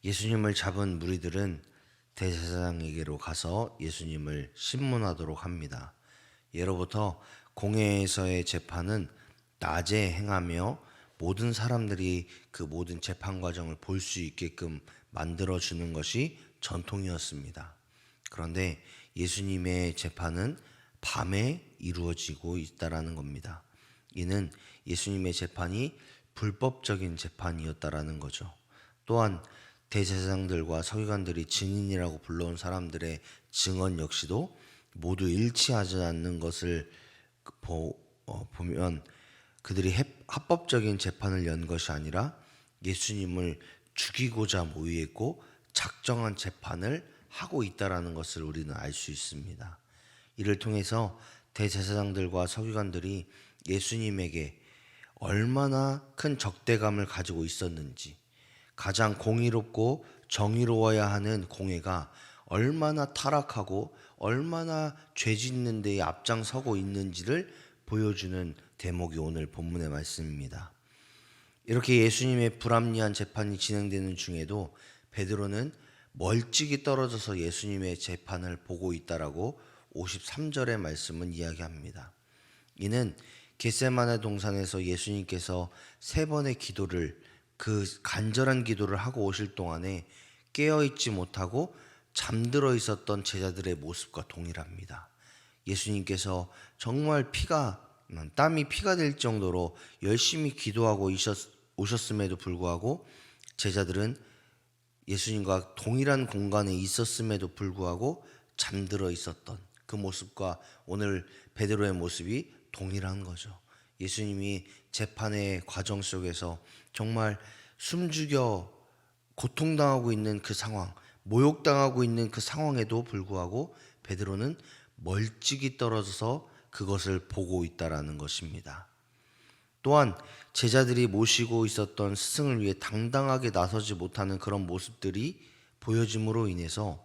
예수님을 잡은 무리들은 대제사장에게로 가서 예수님을 신문하도록 합니다. 예로부터 공회에서의 재판은 낮에 행하며 모든 사람들이 그 모든 재판 과정을 볼 수 있게끔 만들어 주는 것이 전통이었습니다. 그런데 예수님의 재판은 밤에 이루어지고 있다라는 겁니다. 이는 예수님의 재판이 불법적인 재판이었다라는 거죠. 또한 대제사장들과 서기관들이 증인이라고 불러온 사람들의 증언 역시도 모두 일치하지 않는 것을 보면 그들이 합법적인 재판을 연 것이 아니라 예수님을 죽이고자 모의했고 작정한 재판을 하고 있다라는 것을 우리는 알 수 있습니다. 이를 통해서 대제사장들과 서기관들이 예수님에게 얼마나 큰 적대감을 가지고 있었는지, 가장 공의롭고 정의로워야 하는 공회가 얼마나 타락하고 얼마나 죄 짓는 데에 앞장서고 있는지를 보여주는 대목이 오늘 본문의 말씀입니다. 이렇게 예수님의 불합리한 재판이 진행되는 중에도 베드로는 멀찍이 떨어져서 예수님의 재판을 보고 있다라고 53절의 말씀은 이야기합니다. 이는 겟세마네 동산에서 예수님께서 세 번의 기도를, 그 간절한 기도를 하고 오실 동안에 깨어있지 못하고 잠들어 있었던 제자들의 모습과 동일합니다. 예수님께서 정말 땀이 피가 될 정도로 열심히 기도하고 오셨음에도 불구하고 제자들은 예수님과 동일한 공간에 있었음에도 불구하고 잠들어 있었던 그 모습과 오늘 베드로의 모습이 동일한 거죠. 예수님이 재판의 과정 속에서 정말 숨죽여 고통당하고 있는 그 상황, 모욕당하고 있는 그 상황에도 불구하고 베드로는 멀찍이 떨어져서 그것을 보고 있다라는 것입니다. 또한 제자들이 모시고 있었던 스승을 위해 당당하게 나서지 못하는 그런 모습들이 보여짐으로 인해서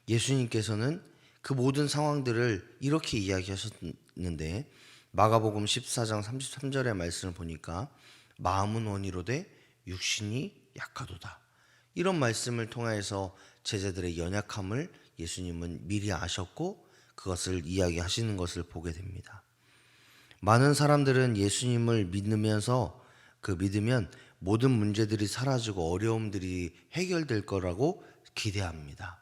예수님께서는 그 모든 상황들을 이렇게 이야기하셨는데, 마가복음 14장 33절의 말씀을 보니까 마음은 원이로되 육신이 약하도다, 이런 말씀을 통하여서 제자들의 연약함을 예수님은 미리 아셨고 그것을 이야기하시는 것을 보게 됩니다. 많은 사람들은 예수님을 믿으면 모든 문제들이 사라지고 어려움들이 해결될 거라고 기대합니다.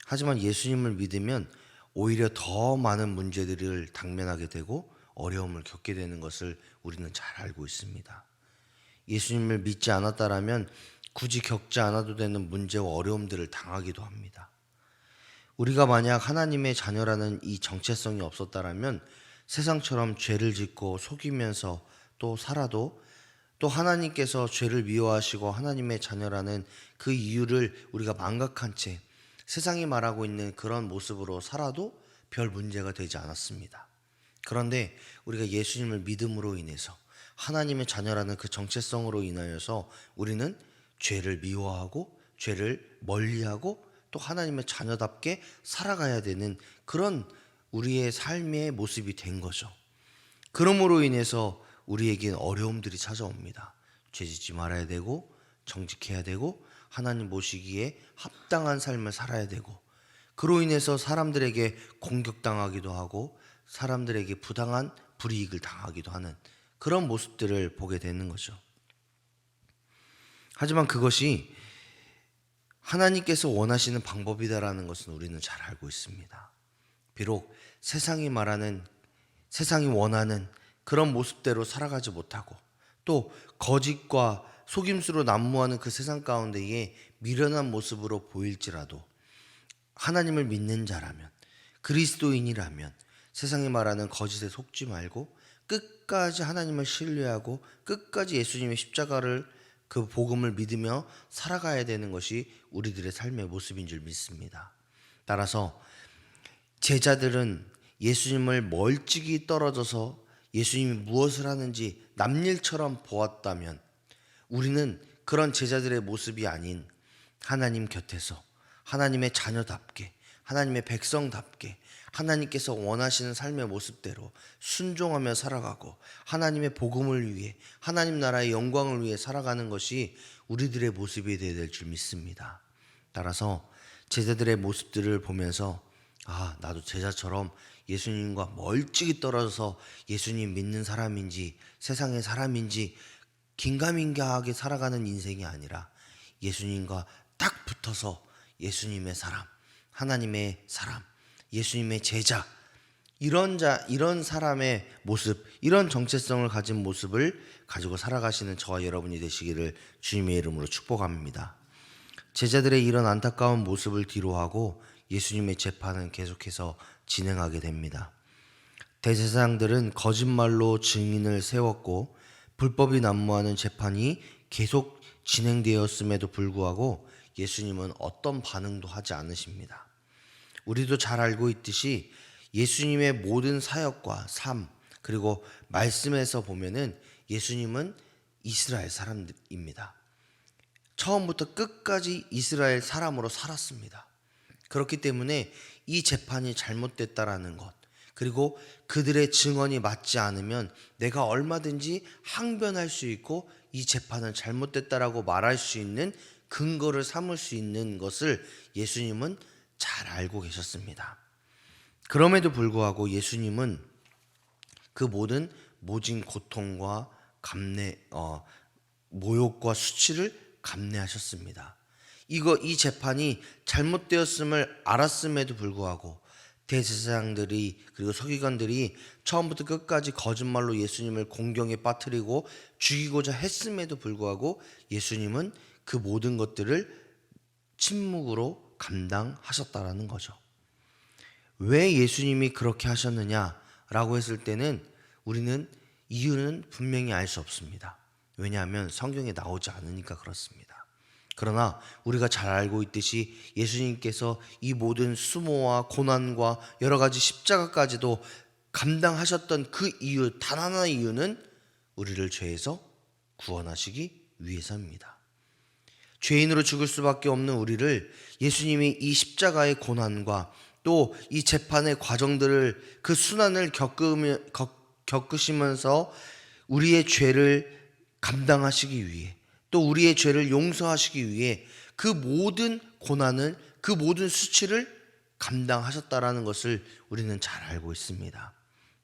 하지만 예수님을 믿으면 오히려 더 많은 문제들을 당면하게 되고 어려움을 겪게 되는 것을 우리는 잘 알고 있습니다. 예수님을 믿지 않았다라면 굳이 겪지 않아도 되는 문제와 어려움들을 당하기도 합니다. 우리가 만약 하나님의 자녀라는 이 정체성이 없었다라면 세상처럼 죄를 짓고 속이면서 또 살아도, 또 하나님께서 죄를 미워하시고 하나님의 자녀라는 그 이유를 우리가 망각한 채 세상이 말하고 있는 그런 모습으로 살아도 별 문제가 되지 않았습니다. 그런데 우리가 예수님을 믿음으로 인해서 하나님의 자녀라는 그 정체성으로 인하여서 우리는 죄를 미워하고 죄를 멀리하고 또 하나님의 자녀답게 살아가야 되는 그런 우리의 삶의 모습이 된 거죠. 그러므로 인해서 우리에겐 어려움들이 찾아옵니다. 죄짓지 말아야 되고 정직해야 되고 하나님 모시기에 합당한 삶을 살아야 되고, 그로 인해서 사람들에게 공격당하기도 하고 사람들에게 부당한 불이익을 당하기도 하는 그런 모습들을 보게 되는 거죠. 하지만 그것이 하나님께서 원하시는 방법이다라는 것은 우리는 잘 알고 있습니다. 비록 세상이 원하는 그런 모습대로 살아가지 못하고 또 거짓과 속임수로 난무하는 그 세상 가운데에 미련한 모습으로 보일지라도 하나님을 믿는 자라면, 그리스도인이라면 세상이 말하는 거짓에 속지 말고 끝까지 하나님을 신뢰하고 끝까지 예수님의 십자가를, 그 복음을 믿으며 살아가야 되는 것이 우리들의 삶의 모습인 줄 믿습니다. 따라서 제자들은 예수님을 멀찍이 떨어져서 예수님이 무엇을 하는지 남일처럼 보았다면, 우리는 그런 제자들의 모습이 아닌 하나님 곁에서 하나님의 자녀답게, 하나님의 백성답게 하나님께서 원하시는 삶의 모습대로 순종하며 살아가고 하나님의 복음을 위해, 하나님 나라의 영광을 위해 살아가는 것이 우리들의 모습이 되어야 될 줄 믿습니다. 따라서 제자들의 모습들을 보면서 나도 제자처럼 예수님과 멀찍이 떨어져서 예수님 믿는 사람인지 세상의 사람인지 긴가민가하게 살아가는 인생이 아니라 예수님과 딱 붙어서 예수님의 사람, 하나님의 사람, 예수님의 제자, 이런 사람의 모습, 이런 정체성을 가진 모습을 가지고 살아가시는 저와 여러분이 되시기를 주님의 이름으로 축복합니다. 제자들의 이런 안타까운 모습을 뒤로하고 예수님의 재판은 계속해서 진행하게 됩니다. 대제사장들은 거짓말로 증인을 세웠고 불법이 난무하는 재판이 계속 진행되었음에도 불구하고 예수님은 어떤 반응도 하지 않으십니다. 우리도 잘 알고 있듯이 예수님의 모든 사역과 삶, 그리고 말씀에서 보면은 예수님은 이스라엘 사람입니다. 처음부터 끝까지 이스라엘 사람으로 살았습니다. 그렇기 때문에 이 재판이 잘못됐다라는 것, 그리고 그들의 증언이 맞지 않으면 내가 얼마든지 항변할 수 있고 이 재판은 잘못됐다라고 말할 수 있는 근거를 삼을 수 있는 것을 예수님은 잘 알고 계셨습니다. 그럼에도 불구하고 예수님은 그 모진 고통과 모욕과 수치를 감내하셨습니다. 이 재판이 잘못되었음을 알았음에도 불구하고 대제사장들이 그리고 서기관들이 처음부터 끝까지 거짓말로 예수님을 공경에 빠뜨리고 죽이고자 했음에도 불구하고 예수님은 그 모든 것들을 침묵으로 감당하셨다라는 거죠. 왜 예수님이 그렇게 하셨느냐라고 했을 때는 우리는 이유는 분명히 알 수 없습니다. 왜냐하면 성경에 나오지 않으니까 그렇습니다. 그러나 우리가 잘 알고 있듯이 예수님께서 이 모든 수모와 고난과 여러 가지 십자가까지도 감당하셨던 그 이유, 단 하나의 이유는 우리를 죄에서 구원하시기 위해서입니다. 죄인으로 죽을 수밖에 없는 우리를 예수님이 이 십자가의 고난과 또 이 재판의 과정들을 그 순환을 겪으시면서 우리의 죄를 감당하시기 위해 또 우리의 죄를 용서하시기 위해 그 모든 고난을 그 모든 수치를 감당하셨다라는 것을 우리는 잘 알고 있습니다.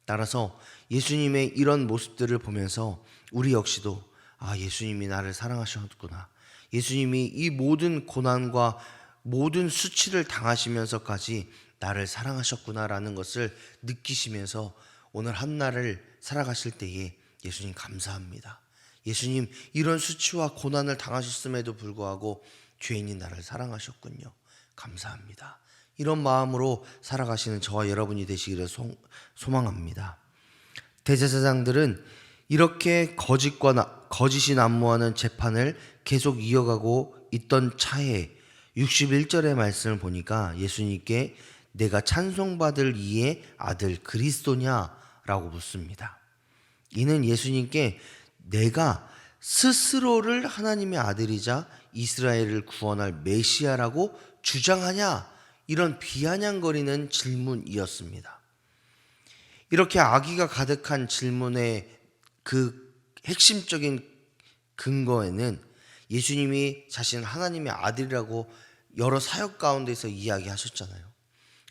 따라서 예수님의 이런 모습들을 보면서 우리 역시도 예수님이 나를 사랑하셨구나, 예수님이 이 모든 고난과 모든 수치를 당하시면서까지 나를 사랑하셨구나라는 것을 느끼시면서 오늘 한 날을 살아가실 때에 예수님 감사합니다. 예수님 이런 수치와 고난을 당하셨음에도 불구하고 죄인인 나를 사랑하셨군요. 감사합니다. 이런 마음으로 살아가시는 저와 여러분이 되시기를 소망합니다. 대제사장들은 이렇게 거짓이 난무하는 재판을 계속 이어가고 있던 차에 61절의 말씀을 보니까 예수님께 내가 찬송받을 이의 아들 그리스도냐라고 묻습니다. 이는 예수님께 내가 스스로를 하나님의 아들이자 이스라엘을 구원할 메시아라고 주장하냐, 이런 비아냥거리는 질문이었습니다. 이렇게 악의가 가득한 질문의 그 핵심적인 근거에는 예수님이 자신을 하나님의 아들이라고 여러 사역 가운데서 이야기하셨잖아요.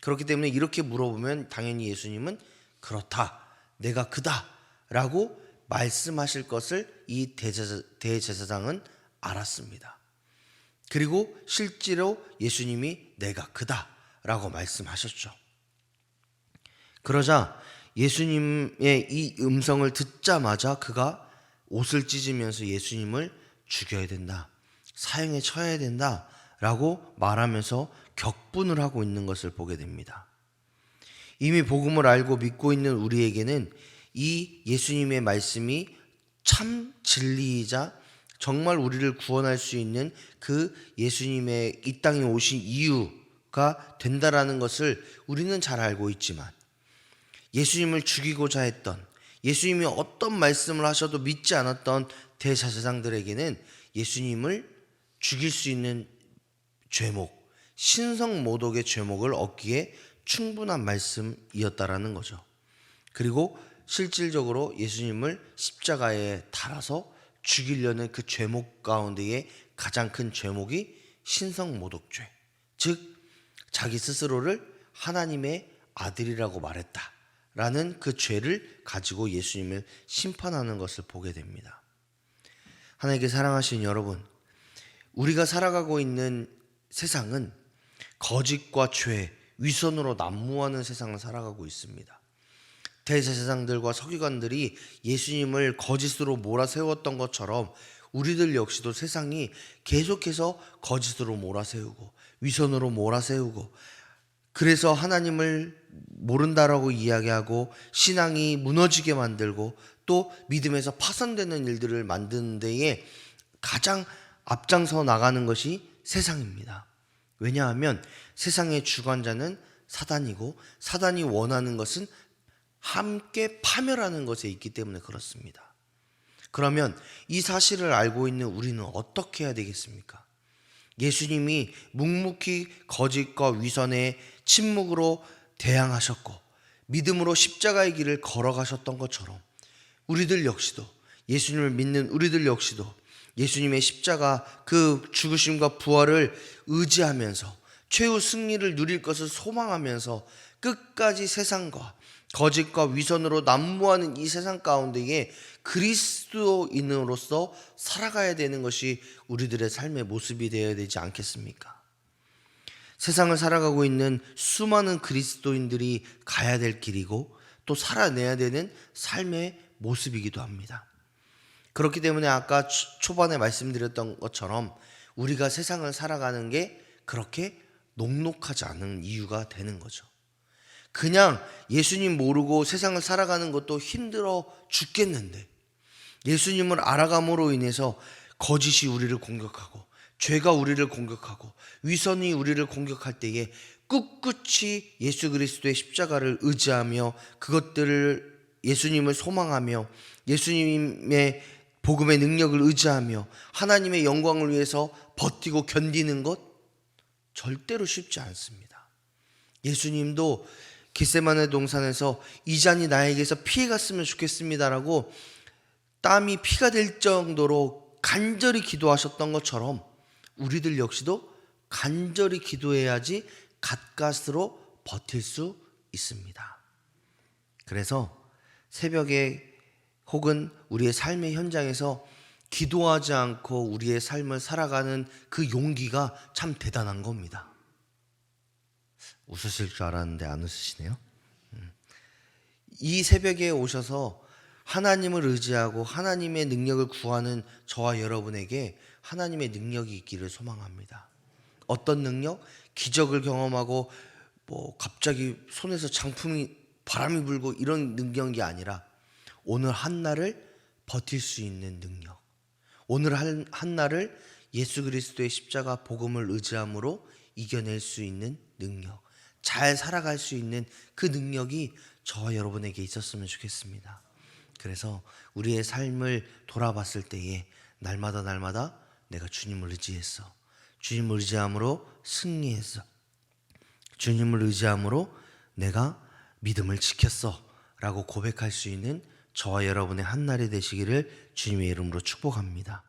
그렇기 때문에 이렇게 물어보면 당연히 예수님은 그렇다, 내가 그다 라고 말씀하실 것을 이 대제사장은 알았습니다. 그리고 실제로 예수님이 내가 그다 라고 말씀하셨죠. 그러자 예수님의 이 음성을 듣자마자 그가 옷을 찢으면서 예수님을 죽여야 된다, 사형에 처해야 된다 라고 말하면서 격분을 하고 있는 것을 보게 됩니다. 이미 복음을 알고 믿고 있는 우리에게는 이 예수님의 말씀이 참 진리이자 정말 우리를 구원할 수 있는 그 예수님의 이 땅에 오신 이유가 된다라는 것을 우리는 잘 알고 있지만, 예수님을 죽이고자 했던, 예수님이 어떤 말씀을 하셔도 믿지 않았던 대제사장들에게는 예수님을 죽일 수 있는 죄목, 신성모독의 죄목을 얻기에 충분한 말씀이었다라는 거죠. 그리고 실질적으로 예수님을 십자가에 달아서 죽이려는 그 죄목 가운데에 가장 큰 죄목이 신성모독죄, 즉 자기 스스로를 하나님의 아들이라고 말했다라는 그 죄를 가지고 예수님을 심판하는 것을 보게 됩니다. 하나님께 사랑하신 여러분, 우리가 살아가고 있는 세상은 거짓과 죄, 위선으로 난무하는 세상을 살아가고 있습니다. 대제사장들과 서기관들이 예수님을 거짓으로 몰아세웠던 것처럼 우리들 역시도 세상이 계속해서 거짓으로 몰아세우고 위선으로 몰아세우고, 그래서 하나님을 모른다라고 이야기하고 신앙이 무너지게 만들고 또 믿음에서 파산되는 일들을 만드는 데에 가장 앞장서 나가는 것이 세상입니다. 왜냐하면 세상의 주관자는 사단이고 사단이 원하는 것은 함께 파멸하는 것에 있기 때문에 그렇습니다. 그러면 이 사실을 알고 있는 우리는 어떻게 해야 되겠습니까? 예수님이 묵묵히 거짓과 위선에 침묵으로 대항하셨고 믿음으로 십자가의 길을 걸어가셨던 것처럼 우리들 역시도, 예수님을 믿는 우리들 역시도 예수님의 십자가 그 죽으심과 부활을 의지하면서 최후 승리를 누릴 것을 소망하면서 끝까지 세상과 거짓과 위선으로 난무하는 이 세상 가운데에 그리스도인으로서 살아가야 되는 것이 우리들의 삶의 모습이 되어야 되지 않겠습니까? 세상을 살아가고 있는 수많은 그리스도인들이 가야 될 길이고 또 살아내야 되는 삶의 모습이기도 합니다. 그렇기 때문에 아까 초반에 말씀드렸던 것처럼 우리가 세상을 살아가는 게 그렇게 녹록하지 않은 이유가 되는 거죠. 그냥 예수님 모르고 세상을 살아가는 것도 힘들어 죽겠는데 예수님을 알아감으로 인해서 거짓이 우리를 공격하고 죄가 우리를 공격하고 위선이 우리를 공격할 때에 꿋꿋이 예수 그리스도의 십자가를 의지하며 그것들을 예수님을 소망하며 예수님의 복음의 능력을 의지하며 하나님의 영광을 위해서 버티고 견디는 것 절대로 쉽지 않습니다. 예수님도 겟세마네 동산에서 이 잔이 나에게서 피해갔으면 좋겠습니다라고 땀이 피가 될 정도로 간절히 기도하셨던 것처럼 우리들 역시도 간절히 기도해야지 갓갓으로 버틸 수 있습니다. 그래서 새벽에 혹은 우리의 삶의 현장에서 기도하지 않고 우리의 삶을 살아가는 그 용기가 참 대단한 겁니다. 웃으실 줄 알았는데 안 웃으시네요. 이 새벽에 오셔서 하나님을 의지하고 하나님의 능력을 구하는 저와 여러분에게 하나님의 능력이 있기를 소망합니다. 어떤 능력? 기적을 경험하고 갑자기 손에서 바람이 불고 이런 능력이 아니라 오늘 한날을 버틸 수 있는 능력, 오늘 한날을 예수 그리스도의 십자가 복음을 의지함으로 이겨낼 수 있는 능력, 잘 살아갈 수 있는 그 능력이 저와 여러분에게 있었으면 좋겠습니다. 그래서 우리의 삶을 돌아봤을 때에 날마다 내가 주님을 의지했어, 주님을 의지함으로 승리했어, 주님을 의지함으로 내가 믿음을 지켰어 라고 고백할 수 있는 저와 여러분의 한날이 되시기를 주님의 이름으로 축복합니다.